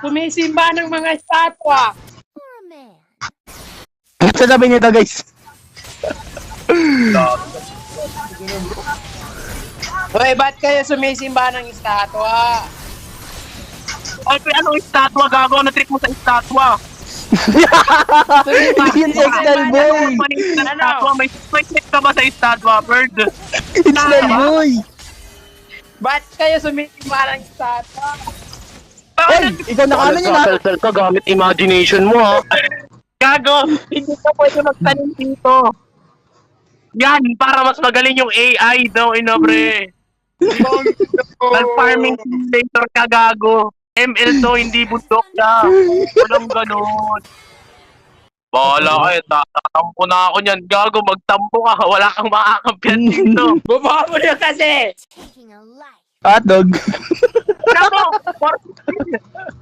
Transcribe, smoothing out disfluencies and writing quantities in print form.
sumisimba ng mga estatwa. Sasabihin niyo to, guys. Hoy, ba't kayo sumisimba ng estatwa? Ay, kaya anong estatwa, gago? Ano trick mo sa estatwa? Hindi yun Excel boy. Estatwa, may trick ka ba sa estatwa, Bird? Excel boy. Ba't kayo sumisimba ng estatwa? Ay, ikaw nakano niya na. Sel ka gamit imagination mo, ha? Gago, hindi ka pwede magtanim dito. Yan, para mas magaling yung AI daw, inobre. Nag-farming simulator ka, gago. ML to, hindi bundok na. Walang ganun. Bahala kayo, tatampo na ako niyan. Gago, magtampo ka. Wala kang makakampihan dito. Bumaba mo na kasi! Hotdog. Gago,